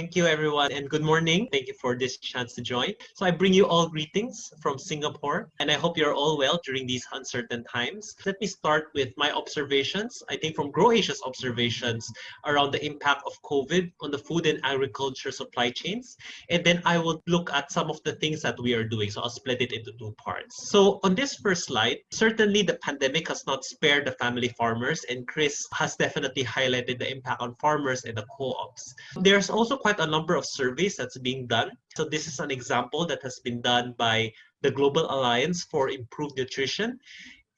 Thank you, everyone, and good morning. Thank you for this chance to join. So I bring you all greetings from Singapore, and I hope you're all well during these uncertain times. Let me start with my observations. I think from GrowAsia's observations around the impact of COVID on the food and agriculture supply chains, and then I will look at some of the things that we are doing. So I'll split it into two parts. So on this first slide, certainly the pandemic has not spared the family farmers, and Chris has definitely highlighted the impact on farmers and the co-ops. There's also quite a number of surveys that's being done. So this is an example that has been done by the Global Alliance for Improved Nutrition.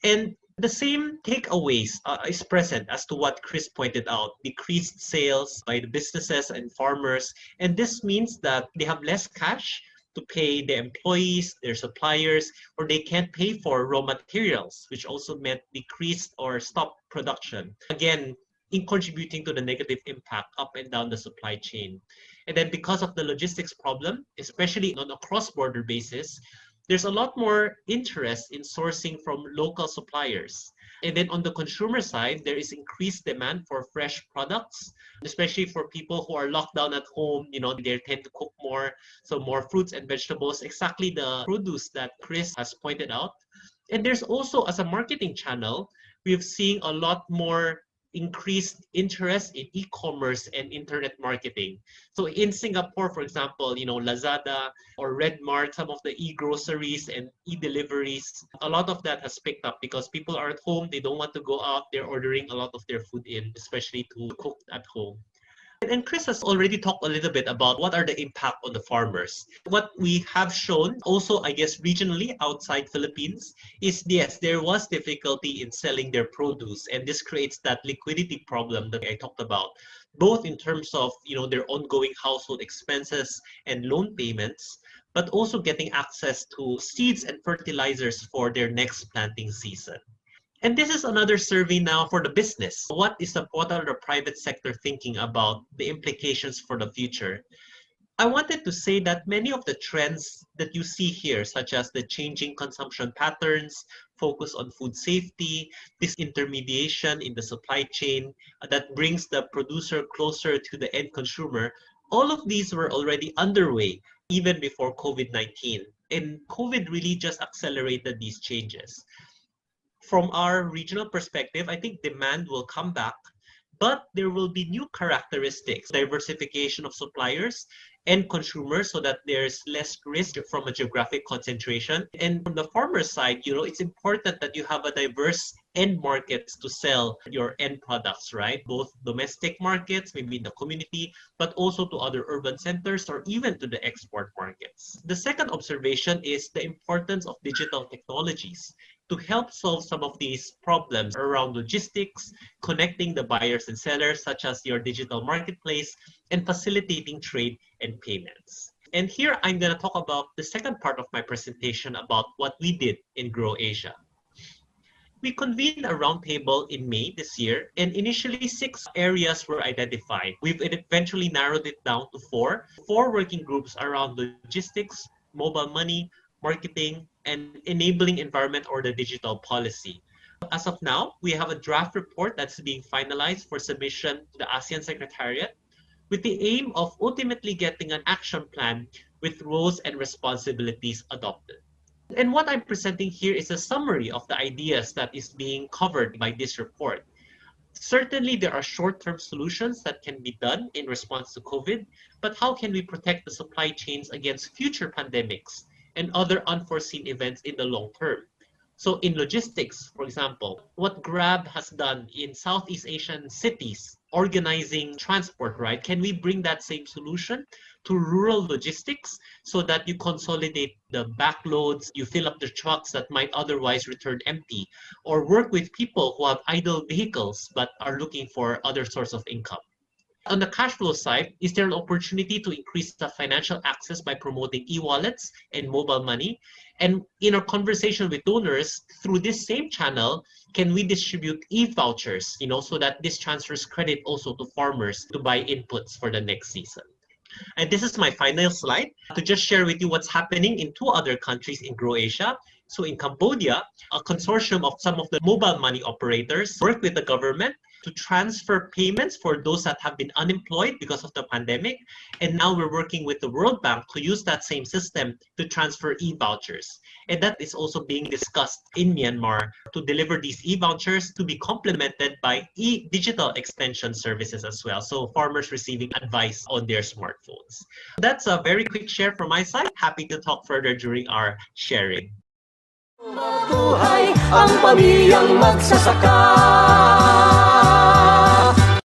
And the same takeaways is present as to what Chris pointed out: decreased sales by the businesses and farmers. And this means that they have less cash to pay their employees, their suppliers, or they can't pay for raw materials, which also meant decreased or stopped production. Again, in contributing to the negative impact up and down the supply chain. And then because of the logistics problem, especially on a cross-border basis, there's a lot more interest in sourcing from local suppliers. And then on the consumer side, there is increased demand for fresh products, especially for people who are locked down at home. They tend to cook more, so more fruits and vegetables, exactly the produce that Chris has pointed out. And there's also, as a marketing channel, we've seen a lot more increased interest in e-commerce and internet marketing. So in Singapore, for example, Lazada or Redmart, some of the e-groceries and e-deliveries, a lot of that has picked up because people are at home, they don't want to go out, they're ordering a lot of their food in, especially to cook at home. And Chris has already talked a little bit about what are the impact on the farmers. What we have shown also, I guess, regionally outside Philippines is, yes, there was difficulty in selling their produce, and this creates that liquidity problem that I talked about, both in terms of their ongoing household expenses and loan payments, but also getting access to seeds and fertilizers for their next planting season. And this is another survey now for the business. What are the private sector thinking about the implications for the future? I wanted to say that many of the trends that you see here, such as the changing consumption patterns, focus on food safety, disintermediation in the supply chain that brings the producer closer to the end consumer, all of these were already underway even before COVID-19. And COVID really just accelerated these changes. From our regional perspective, I think demand will come back, but there will be new characteristics, diversification of suppliers and consumers so that there's less risk from a geographic concentration. And from the farmer side, it's important that you have a diverse end markets to sell your end products, right? Both domestic markets, maybe in the community, but also to other urban centers or even to the export markets. The second observation is the importance of digital technologies to help solve some of these problems around logistics, connecting the buyers and sellers, such as your digital marketplace, and facilitating trade and payments. And here I'm going to talk about the second part of my presentation about what we did in GrowAsia. We convened a roundtable in May this year, and initially 6 areas were identified. We've eventually narrowed it down to 4 working groups around logistics, mobile money, marketing, and enabling environment or the digital policy. As of now, we have a draft report that's being finalized for submission to the ASEAN Secretariat with the aim of ultimately getting an action plan with roles and responsibilities adopted. And what I'm presenting here is a summary of the ideas that is being covered by this report. Certainly, there are short-term solutions that can be done in response to COVID, but how can we protect the supply chains against future pandemics and other unforeseen events in the long term? So in logistics, for example, what Grab has done in Southeast Asian cities, organizing transport, right? Can we bring that same solution to rural logistics so that you consolidate the backloads, you fill up the trucks that might otherwise return empty, or work with people who have idle vehicles but are looking for other sources of income? On the cash flow side, is there an opportunity to increase the financial access by promoting e-wallets and mobile money? And in our conversation with donors, through this same channel, can we distribute e-vouchers, so that this transfers credit also to farmers to buy inputs for the next season? And this is my final slide to just share with you what's happening in 2 other countries in GrowAsia. So in Cambodia, a consortium of some of the mobile money operators work with the government to transfer payments for those that have been unemployed because of the pandemic. And now we're working with the World Bank to use that same system to transfer e-vouchers. And that is also being discussed in Myanmar to deliver these e-vouchers to be complemented by digital extension services as well. So farmers receiving advice on their smartphones. That's a very quick share from my side. Happy to talk further during our sharing. Mabuhay ang pamilyang magsasaka.